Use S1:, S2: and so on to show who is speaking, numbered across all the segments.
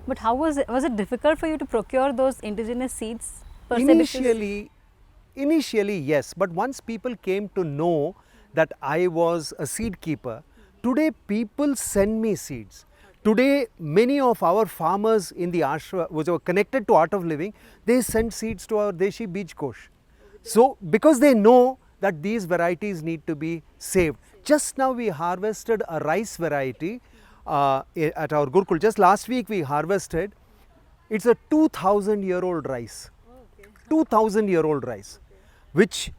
S1: But how was it difficult for you to procure those indigenous seeds? Per se, because
S2: Initially, yes, but once people came to know that I was a seed keeper, today people send me seeds. Today, many of our farmers in the ashram, which are connected to Art of Living, they send seeds to our Deshi Beej Kosh. So, because they know that these varieties need to be saved. Just now we harvested a rice variety at our Gurukul. Just last week we harvested. It's a 2000-year-old rice. 2000-year-old rice, which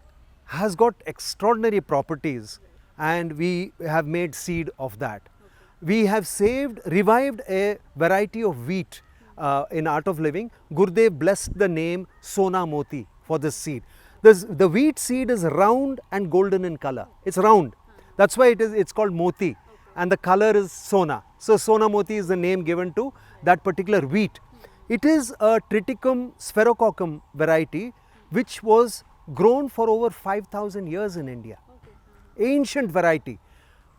S2: has got extraordinary properties, and we have made seed of that. We have revived a variety of wheat in Art of Living. Gurudev blessed the name Sona Moti for this seed. The wheat seed is round and golden in color. It's round. That's why it's called Moti, and the color is Sona. So Sona Moti is the name given to that particular wheat. It is a Triticum spherococcum variety which was grown for over 5,000 years in India. Ancient variety,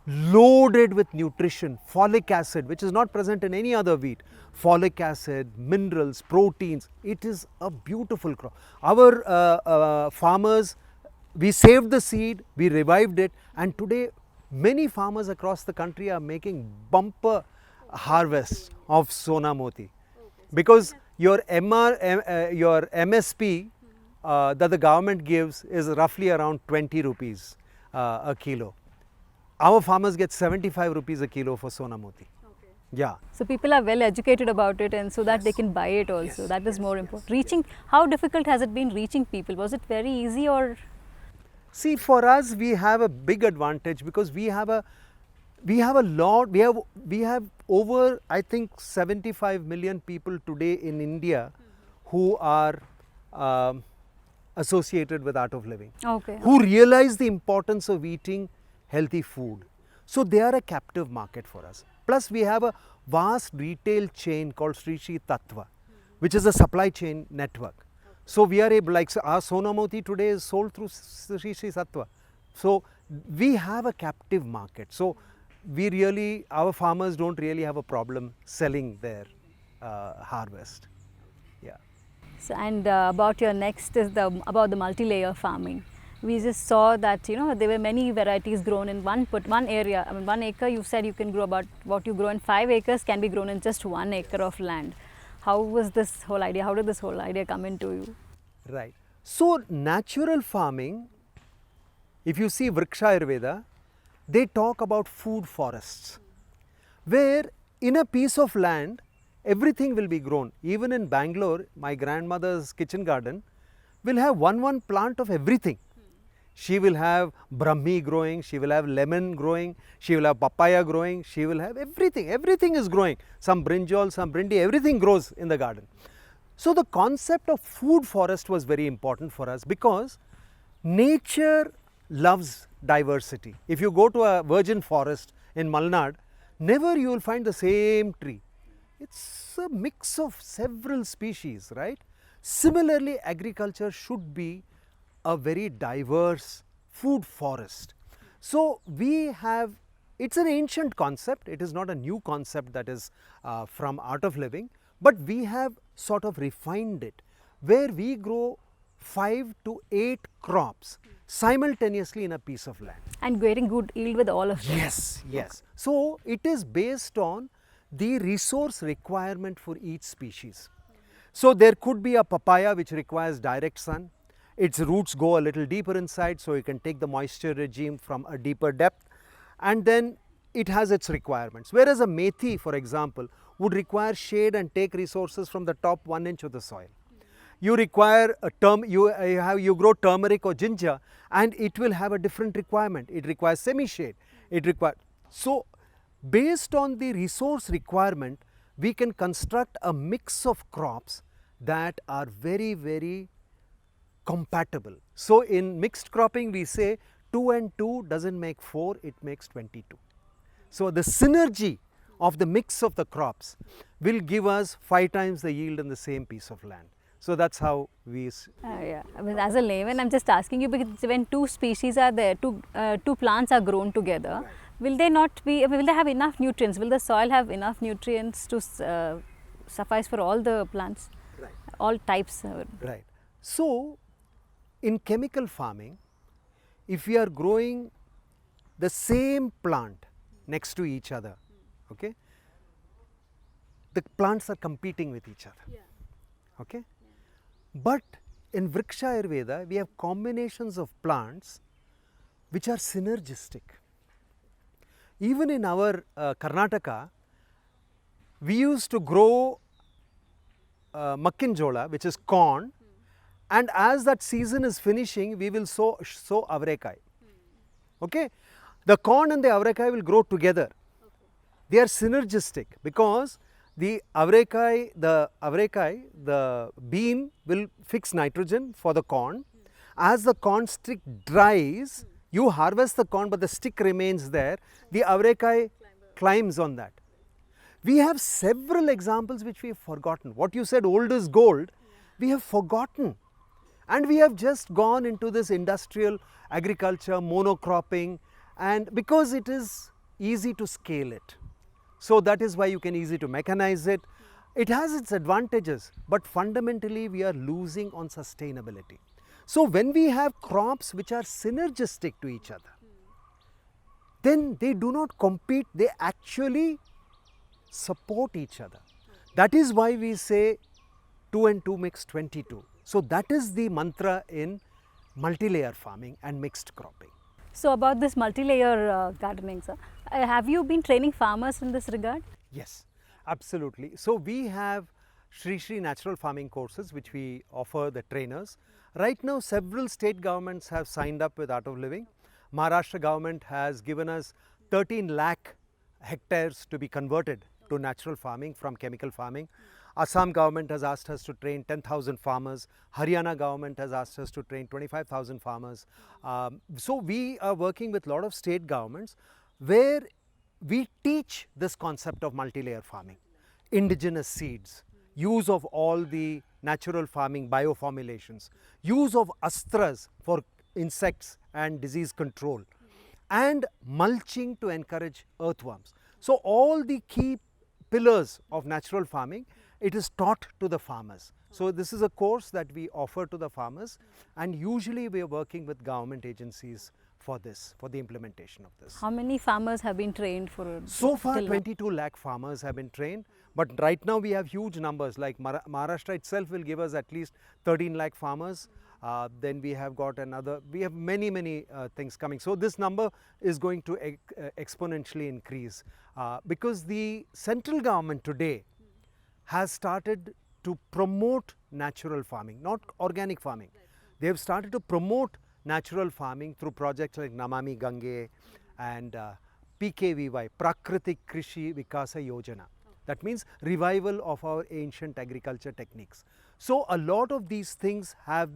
S2: loaded with nutrition, folic acid, which is not present in any other wheat. Folic acid, minerals, proteins. It is a beautiful crop. Our farmers, we saved the seed, we revived it, and today many farmers across the country are making bumper harvests of Sona Moti. Because your MSP that the government gives is roughly around 20 rupees a kilo. Our farmers get 75 rupees a kilo for Sona Moti.
S1: okay.
S2: Yeah.
S1: So people are well educated about it, and so that they can buy it also.
S2: Yes.
S1: That is more important. How difficult has it been reaching people? Was it very easy or?
S2: See, for us, we have a big advantage because we have over, I think, 75 million people today in India who are associated with Art of Living,
S1: Okay.
S2: who realize the importance of eating healthy food. So they are a captive market for us. Plus, we have a vast retail chain called Sri Sri Tattva, which is a supply chain network. So we are able, like our Sona Moti today is sold through Sri Sri Tattva. So we have a captive market. So our farmers don't really have a problem selling their harvest. Yeah.
S1: So, and about your next is about the multi-layer farming. We just saw that there were many varieties grown in one area. I mean, 1 acre. You said you can grow about what you grow in 5 acres can be grown in just 1 acre of land. How was this whole idea? How did this whole idea come into you?
S2: Right. So natural farming, if you see Vriksha Ayurveda, they talk about food forests, where in a piece of land everything will be grown. Even in Bangalore, my grandmother's kitchen garden will have one plant of everything. She will have Brahmi growing, she will have lemon growing, she will have papaya growing, she will have everything. Everything is growing. Some brinjal, some brindi, everything grows in the garden. So the concept of food forest was very important for us because nature loves diversity. If you go to a virgin forest in Malnad, never you will find the same tree. It's a mix of several species, right? Similarly, agriculture should be a very diverse food forest. So it's an ancient concept. It is not a new concept that is from Art of Living, but we have sort of refined it, where we grow 5 to 8 crops simultaneously in a piece of land.
S1: And getting good yield with all of them.
S2: Yes, yes. So it is based on the resource requirement for each species. So there could be a papaya which requires direct sun. Its roots go a little deeper inside, so you can take the moisture regime from a deeper depth, and then it has its requirements. Whereas a methi, for example, would require shade and take resources from the top 1 inch of the soil. You require you grow turmeric or ginger, and it will have a different requirement. It requires semi-shade. So based on the resource requirement, we can construct a mix of crops that are very, very compatible. So in mixed cropping, we say 2 and 2 doesn't make 4, it makes 22. So the synergy of the mix of the crops will give us 5 times the yield in the same piece of land. So that's how we.
S1: Yeah. I mean, as a layman, I'm just asking you, because when 2 species are there, two plants are grown together, right, will they have enough nutrients? Will the soil have enough nutrients to suffice for all the plants,
S2: Right.
S1: all types.
S2: Right. So, in chemical farming, if we are growing the same plant next to each other, okay, the plants are competing with each other. Okay. But in Vriksha Ayurveda, we have combinations of plants which are synergistic. Even in our Karnataka, we used to grow makkinjola, which is corn, and as that season is finishing, we will sow avrekai. Okay, the corn and the avrekai will grow together. They are synergistic because the avrekai, the bean will fix nitrogen for the corn. As the corn stick dries, you harvest the corn, but the stick remains there. The avrekai climbs on that. We have several examples which we have forgotten. What you said, old is gold, we have forgotten. And we have just gone into this industrial agriculture, monocropping, and because it is easy to scale it. So that is why you can easy to mechanize it. It has its advantages, but fundamentally we are losing on sustainability. So when we have crops which are synergistic to each other, then they do not compete, they actually support each other. That is why we say 2 and 2 makes 22. So that is the mantra in multi-layer farming and mixed cropping.
S1: So about this multi-layer gardening, sir, have you been training farmers in this regard?
S2: Yes, absolutely. So we have Shri Shri natural farming courses which we offer the trainers. Right now several state governments have signed up with Art of Living. Maharashtra government has given us 13 lakh hectares to be converted to natural farming from chemical farming. Assam government has asked us to train 10,000 farmers. Haryana government has asked us to train 25,000 farmers. So we are working with a lot of state governments where we teach this concept of multi-layer farming, indigenous seeds, use of all the natural farming bioformulations, use of astras for insects and disease control, and mulching to encourage earthworms. So all the key pillars of natural farming, it is taught to the farmers. So this is a course that we offer to the farmers, and usually we are working with government agencies for this, for the implementation of this.
S1: How many farmers have been trained for?
S2: So far
S1: till now?
S2: 22 lakh farmers have been trained, but right now we have huge numbers, like Maharashtra itself will give us at least 13 lakh farmers. Then we have got another, we have many things coming. So this number is going to exponentially increase because the central government today has started to promote natural farming, not organic farming. They have started to promote natural farming through projects like Namami Gange and PKVY, Prakritik Krishi Vikasa Yojana. That means revival of our ancient agriculture techniques. So a lot of these things have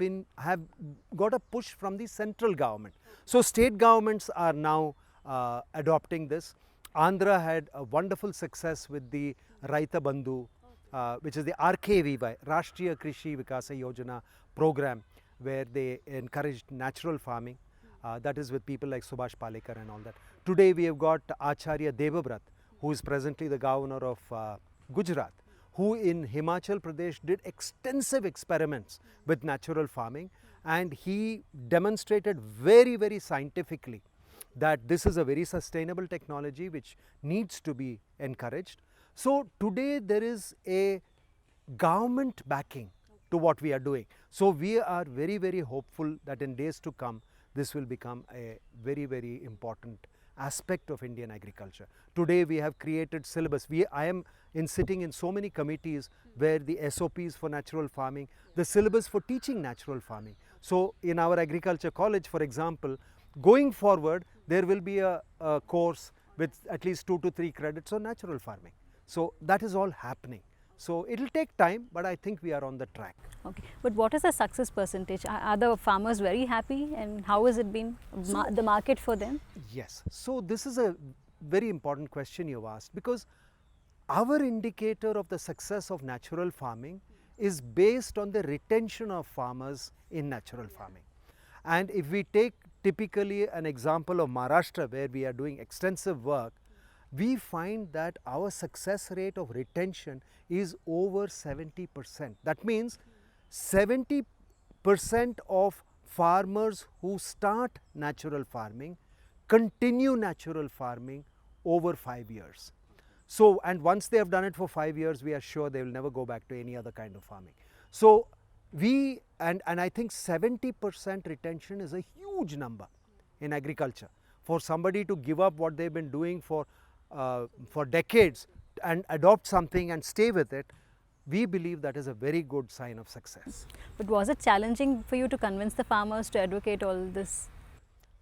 S2: got a push from the central government. So state governments are now adopting this. Andhra had a wonderful success with the Raita Bandhu, which is the RKVY, Rashtriya Krishi Vikasa Yojana program, where they encouraged natural farming. That is with people like Subhash Palekar and all that. Today we have got Acharya Devabrat, who is presently the governor of Gujarat, who in Himachal Pradesh did extensive experiments with natural farming, and he demonstrated very scientifically that this is a very sustainable technology which needs to be encouraged. So today there is a government backing to what we are doing. So we are very hopeful that in days to come this will become a very important aspect of Indian agriculture. Today we have created syllabus. I am sitting in so many committees where the SOPs for natural farming, the syllabus for teaching natural farming. So in our agriculture college, for example, going forward there will be a course with at least 2 to 3 credits on natural farming. So that is all happening. So it will take time, but I think we are on the track.
S1: Okay, but what is the success percentage? Are the farmers very happy, and how has it been the market for them?
S2: Yes, so this is a very important question you have asked, because our indicator of the success of natural farming is based on the retention of farmers in natural farming. And if we take typically an example of Maharashtra, where we are doing extensive work, we find that our success rate of retention is over 70%. That means 70% of farmers who start natural farming continue natural farming over 5 years. So, and once they have done it for 5 years, we are sure they will never go back to any other kind of farming. So, and I think 70% retention is a huge number in agriculture. For somebody to give up what they've been doing for decades and adopt something and stay with it, we believe that is a very good sign of success.
S1: But was it challenging for you to convince the farmers to advocate all this?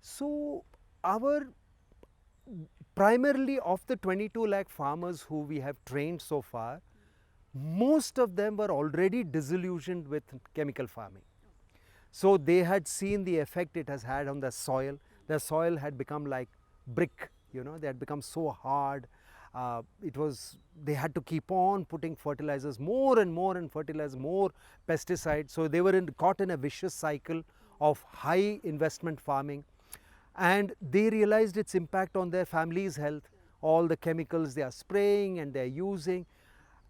S2: So, our primarily of the 22 lakh farmers who we have trained so far, most of them were already disillusioned with chemical farming. So, they had seen the effect it has had on the soil. The soil had become like brick, you know, they had become so hard. They had to keep on putting fertilizers, more and more, and fertilizers, more pesticides. So, they were caught in a vicious cycle of high investment farming, and they realized its impact on their family's health, all the chemicals they are spraying and they are using,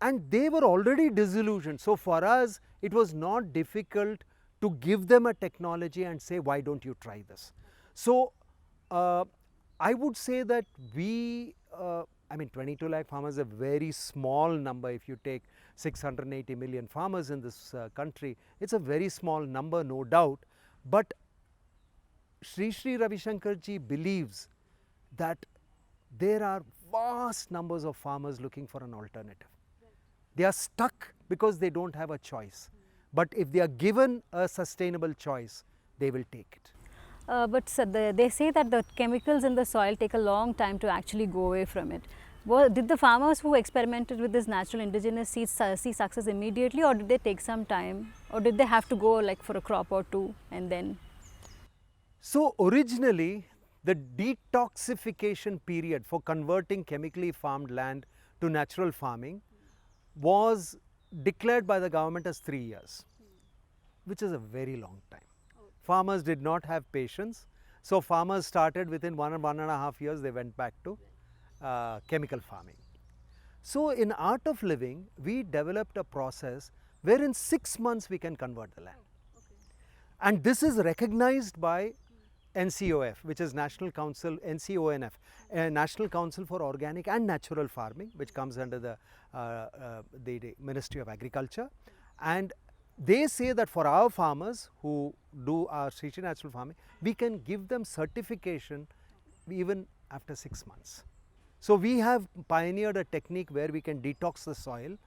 S2: and they were already disillusioned. So, for us it was not difficult to give them a technology and say, why don't you try this? So, I would say that I mean 22 lakh farmers is a very small number. If you take 680 million farmers in this country, it's a very small number, no doubt. But Sri Ravi Shankar ji believes that there are vast numbers of farmers looking for an alternative. They are stuck because they don't have a choice. But if they are given a sustainable choice, they will take it.
S1: But sir, they say that the chemicals in the soil take a long time to actually go away from it. Did the farmers who experimented with this natural indigenous seeds see success immediately, or did they take some time, or did they have to go like for a crop or two and then?
S2: So, originally the detoxification period for converting chemically farmed land to natural farming was declared by the government as 3 years, which is a very long time. Farmers did not have patience. So, farmers started within 1.5 years, they went back to chemical farming. So, in Art of Living, we developed a process where in 6 months we can convert the land. And this is recognized by NCOF, which is National Council, NCONF, National Council for Organic and Natural Farming, which comes under the Ministry of Agriculture. And they say that for our farmers who do our Sri natural farming, we can give them certification even after 6 months. So, we have pioneered a technique where we can detox the soil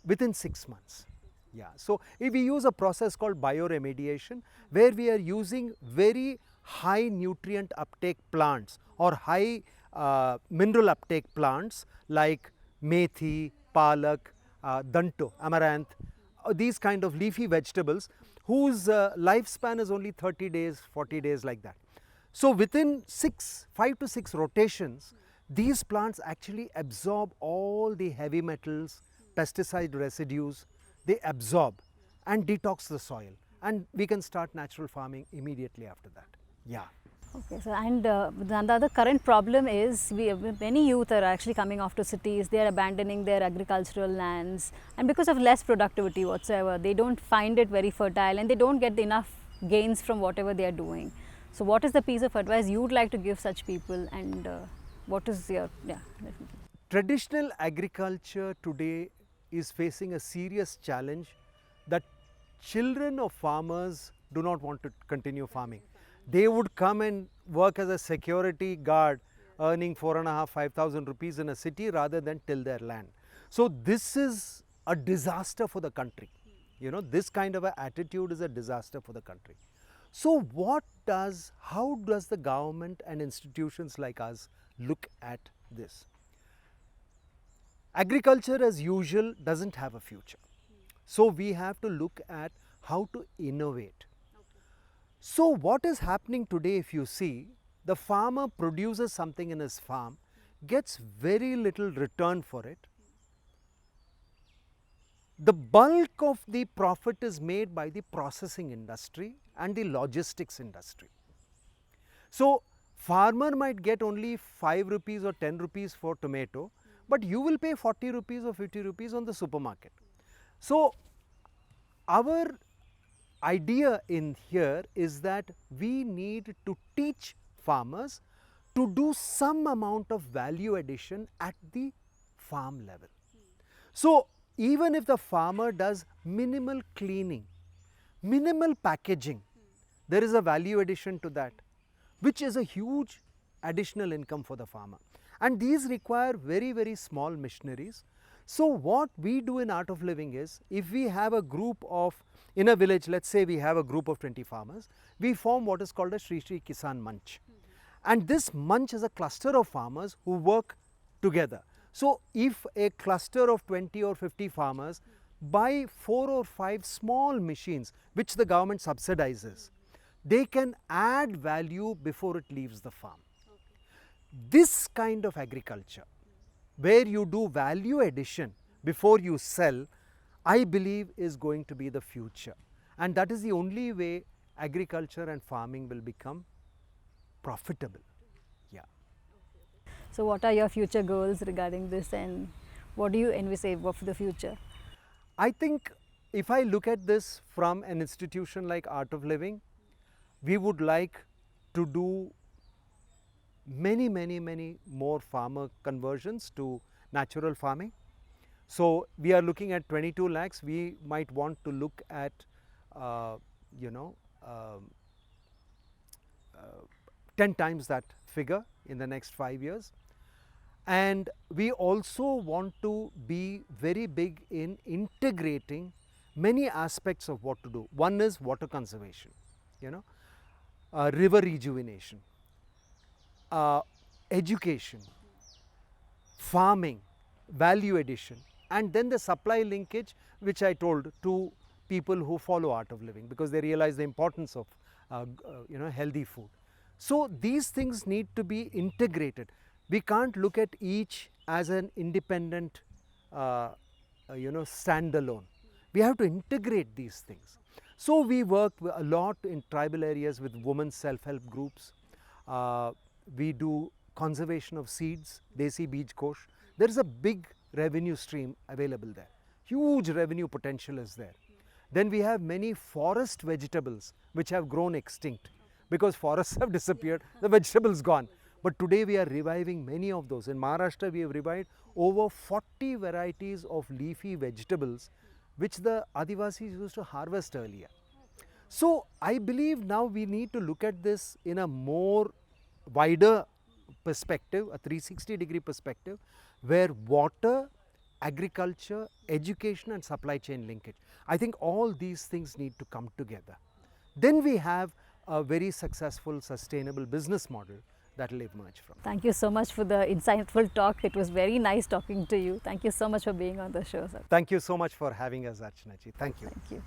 S2: within 6 months. Yeah. So, if we use a process called bioremediation, where we are using very high nutrient uptake plants or high mineral uptake plants like methi, palak, danto, amaranth, these kind of leafy vegetables whose lifespan is only 30 days, 40 days, like that. So, within 5 to 6 rotations, these plants actually absorb all the heavy metals, pesticide residues, they absorb and detox the soil, and we can start natural farming immediately after that. Yeah.
S1: Okay, so and the other current problem is many youth are actually coming off to cities. They are abandoning their agricultural lands, and because of less productivity whatsoever, they don't find it very fertile and they don't get enough gains from whatever they are doing. So, what is the piece of advice you would like to give such people, and what is your definitely.
S2: Traditional agriculture today is facing a serious challenge that children of farmers do not want to continue farming. They would come and work as a security guard, earning 4,500 rupees in a city rather than till their land. So, this is a disaster for the country. You know, this kind of an attitude is a disaster for the country. So, how does the government and institutions like us look at this? Agriculture as usual doesn't have a future. So, we have to look at how to innovate. So, what is happening today, if you see, the farmer produces something in his farm, gets very little return for it. The bulk of the profit is made by the processing industry and the logistics industry. So, Farmer might get only 5 rupees or 10 rupees for tomato, but you will pay 40 rupees or 50 rupees on the supermarket. So our idea in here is that we need to teach farmers to do some amount of value addition at the farm level. So even if the farmer does minimal cleaning, minimal packaging, there is a value addition to that, which is a huge additional income for the farmer. And these require very, very small machineries. So what we do in Art of Living is, if we have a group of, in a village, let's say we have a group of 20 farmers, we form what is called a Sri Sri Kisan Manch. And this Manch is a cluster of farmers who work together. So if a cluster of 20 or 50 farmers buy 4 or 5 small machines, which the government subsidizes, they can add value before it leaves the farm. This kind of agriculture, where you do value addition before you sell, I believe is going to be the future. And that is the only way agriculture and farming will become profitable. Yeah.
S1: So what are your future goals regarding this, and what do you envisage for the future?
S2: I think if I look at this from an institution like Art of Living, we would like to do many more farmer conversions to natural farming. So we are looking at 22 lakhs. We might want to look at, 10 times that figure in the next 5 years. And we also want to be very big in integrating many aspects of what to do. One is water conservation, river rejuvenation, education, farming, value addition, and then the supply linkage, which I told, to people who follow Art of Living, because they realize the importance of healthy food. So these things need to be integrated. We can't look at each as an independent standalone. We have to integrate these things. So we work a lot in tribal areas with women's self-help groups. We do conservation of seeds, Desi Beej Kosh. There is a big revenue stream available there. Huge revenue potential is there. Then we have many forest vegetables which have grown extinct because forests have disappeared, the vegetables gone. But today we are reviving many of those. In Maharashtra we have revived over 40 varieties of leafy vegetables which the Adivasis used to harvest earlier. So I believe now we need to look at this in a more wider perspective, a 360-degree perspective, where water, agriculture, education and supply chain linkage, I think all these things need to come together. Then we have a very successful, sustainable business model that will emerge from.
S1: Thank you so much for the insightful talk. It was very nice talking to you. Thank you so much for being on the show, sir.
S2: Thank you so much for having us, Archana ji. Thank you.
S1: Thank you.